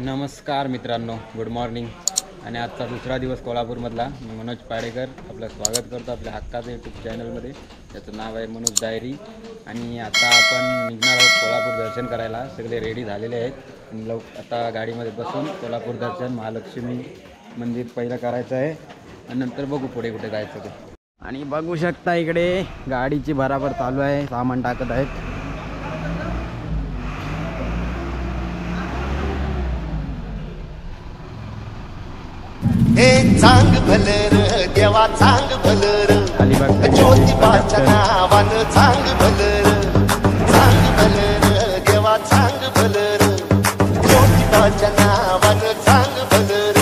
नमस्कार मित्रांनो, good morning. आणि आजचा दुसरा दिवस कोल्हापूरमधला. मी मनोज पाडेकर आपलं स्वागत करतो आपल्या हक्काचं यूट्यूब चॅनलमध्ये. त्याचं नाव आहे मनोज डायरी. आणि आता आपण निघणार आहोत कोल्हापूर दर्शन करायला. सगळे रेडी झालेले आहेत आणि आता गाडीमध्ये बसून कोल्हापूर दर्शन महालक्ष्मी मंदिर पहिलं करायचं आहे आणि नंतर बघू पुढे कुठे जायचं ते. आणि बघू शकता इकडे गाडीची भराभर चालू आहे, सामान टाकत आहेत. हे चांग भलर देवा चांग भलर ज्योतिबाच्या नावानं चांग भलर देवा चांग भलर ज्योतिबाच्या नावानं चांग भलर.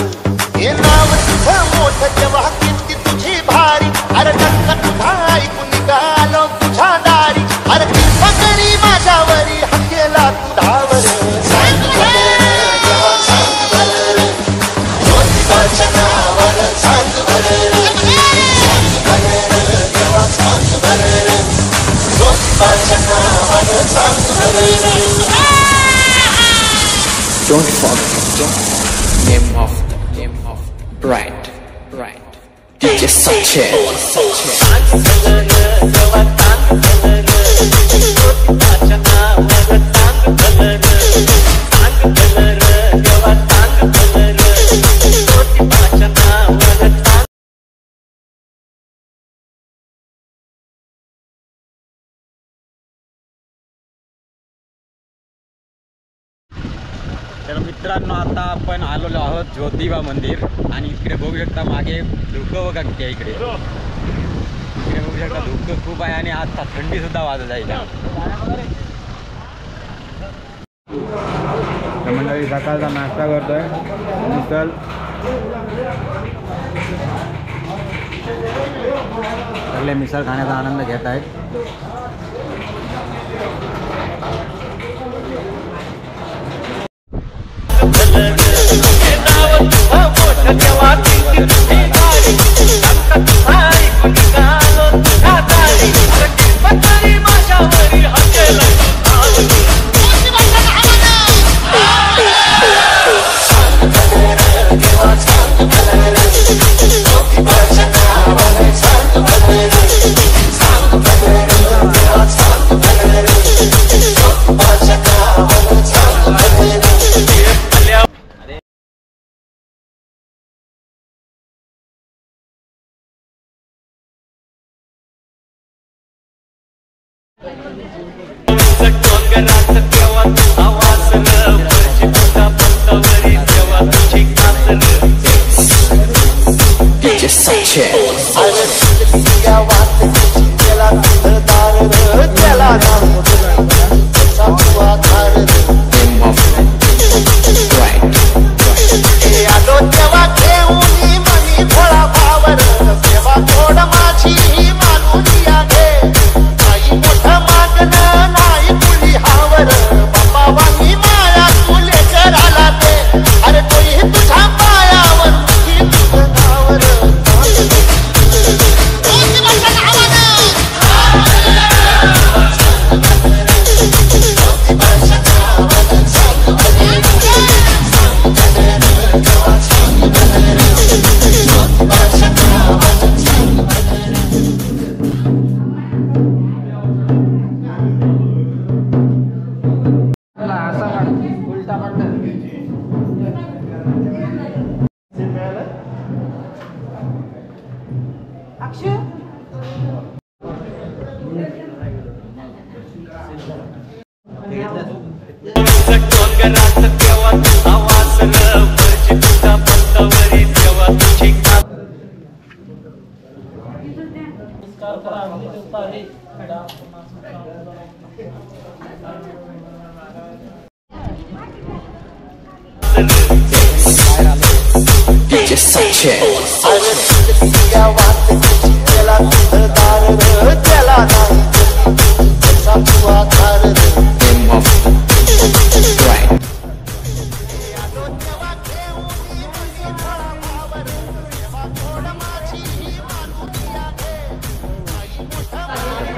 हे नाव तुझं मोठं देवा किती तुझी भारी. अरे टक्का तुझा ऐकून निघालो तुझ्या दारी. अरे कृपा करी माझ्यावरी हकेला तू धावर. चांग भलर देवा चांग भलर ज्योतिबाच्या नावानं चांग भलर देवा चांग भलर ज्योतिबाच्या नावानं चांग भलर. Don't forget name of right DJ तर मित्रांनो, आता आपण आलेलो आहोत ज्योतिबा मंदिर. आणि इकडे बघू शकता मागे धुकं बघा किती आहे. इकडे बघू शकता धुकं खूप आहे आणि आता थंडी सुद्धा वाजत आहे. तर मंडळी सकाळचा नाश्ता करतोय. मिसल सगळे मिसळ खाण्याचा आनंद घेत आहेत.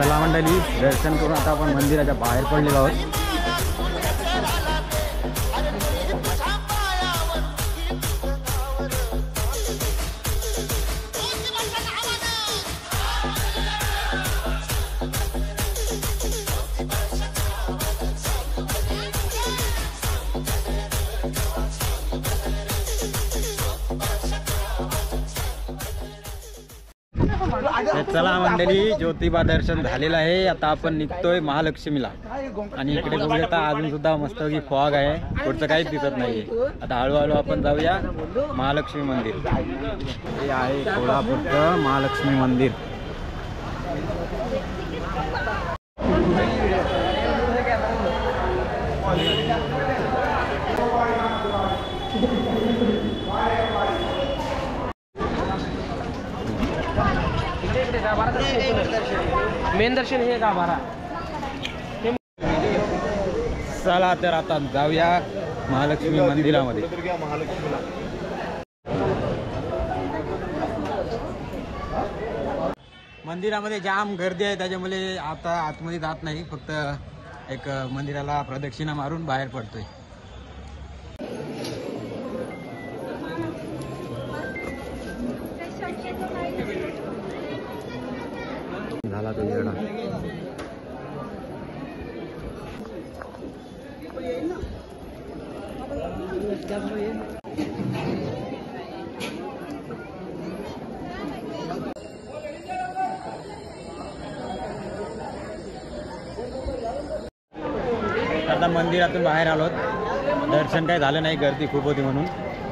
चला मंडळी, दर्शन करून आता आपण मंदिराच्या बाहेर पडलेलो आहोत. चला मंडळी, ज्योतिबा दर्शन झालेलं आहे. आता आपण निघतोय महालक्ष्मीला. आणि इकडे बघूया तर अजून सुद्धा मस्तपैकी फॉग आहे, पुढचं काहीच दिसत नाहीये. आता हळूहळू आपण जाऊया महालक्ष्मी मंदिर. हे आहे कोल्हापूरचं महालक्ष्मी मंदिर. मेन दर्शन हे गाभारा. चला तर आता जाऊया महालक्ष्मी मंदिरामध्ये. मंदिरामध्ये जाम गर्दी आहे, त्याच्यामुळे आता आतमध्ये जात नाही, फक्त एक मंदिराला प्रदक्षिणा मारून बाहेर पडतोय. झाला तो येणं. आता मंदिरातून बाहेर आलोत. दर्शन काही झालं नाही, गर्दी खूप होती म्हणून.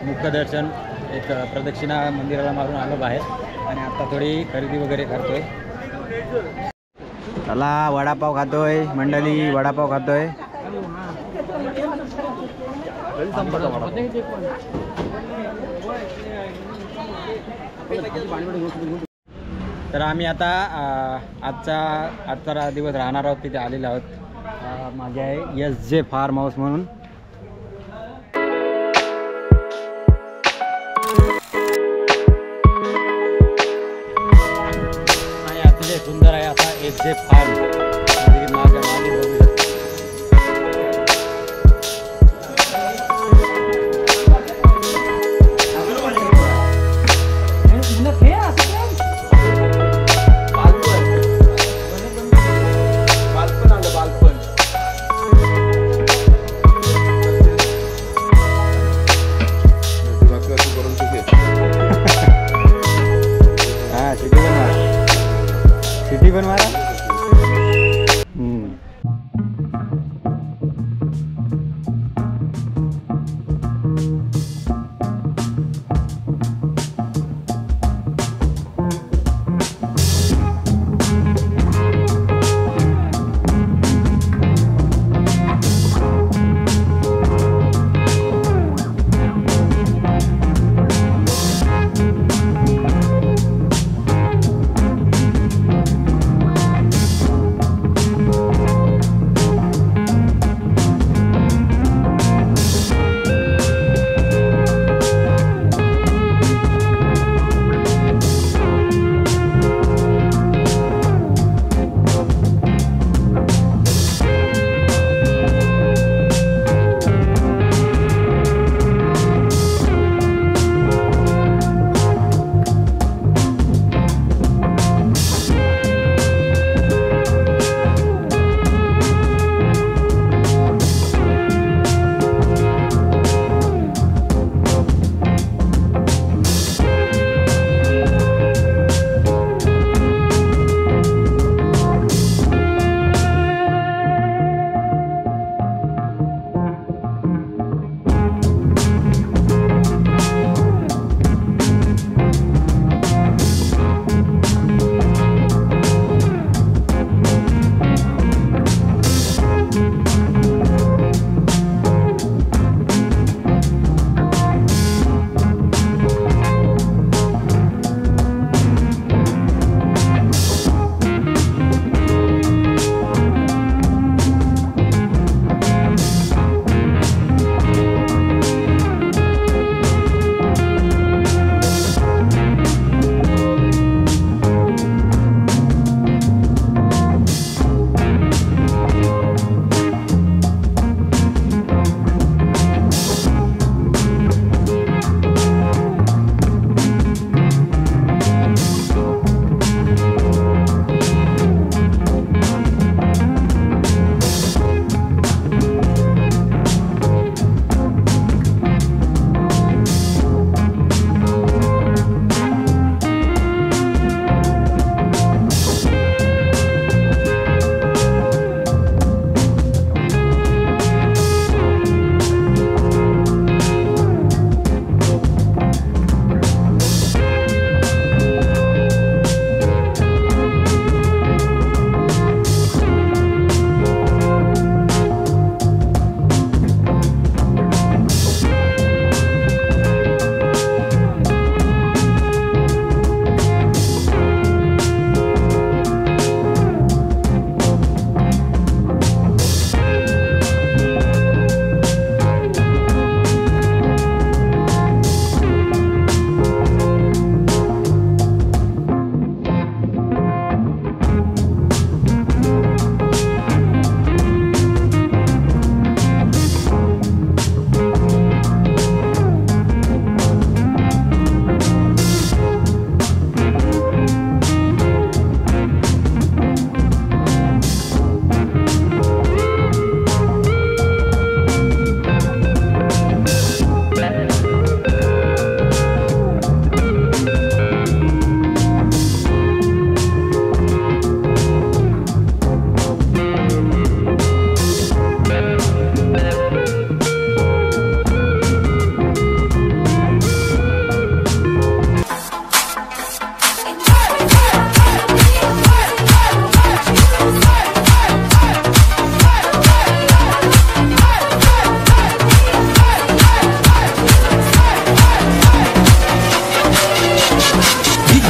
मुख्य दर्शन एक प्रदक्षिणा मंदिराला मारून आलो बाहेर. आणि आता थोडी खरेदी वगैरे करतोय. चला वडापाव खातोय मंडळी, वडापाव खातोय. तर आम्ही आता आजचा दिवस राहणार आहोत, तिथे आलेलो आहोत. मागे आहे SJ फार्म हाऊस म्हणून. सुंदर आहे आता SJ फार्म. मागे बघू शकता. सिटी पण मारा.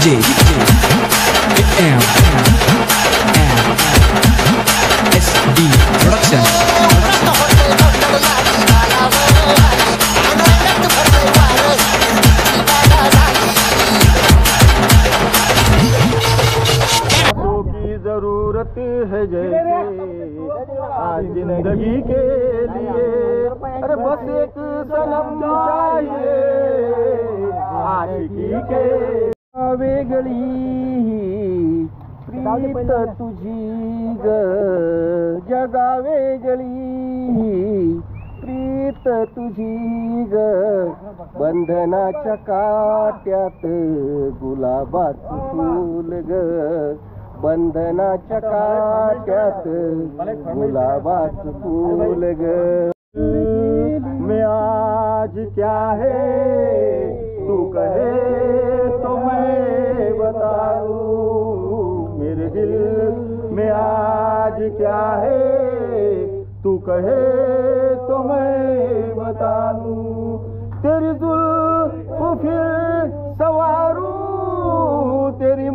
SD Production. की जरूरत है जैसे आज जिंदगी के लिए, अरे बस एक सनम चाहिए आशिकी के. वेगळी प्रीत तुझी ग, जगा वेगळी प्रीत तुझी ग, बंधनाच्या काट्यात गुलाबाचं फूल ग, बंधनाच्या काट्यात गुलाबाचं फूल ग. मैं आज क्या है तू कहे तो मैं बताऊं, मेरे दिल में आज क्या है तू कहे तो मैं बता दूं. तेरी जुल्फ फिर सवारूं, तेरी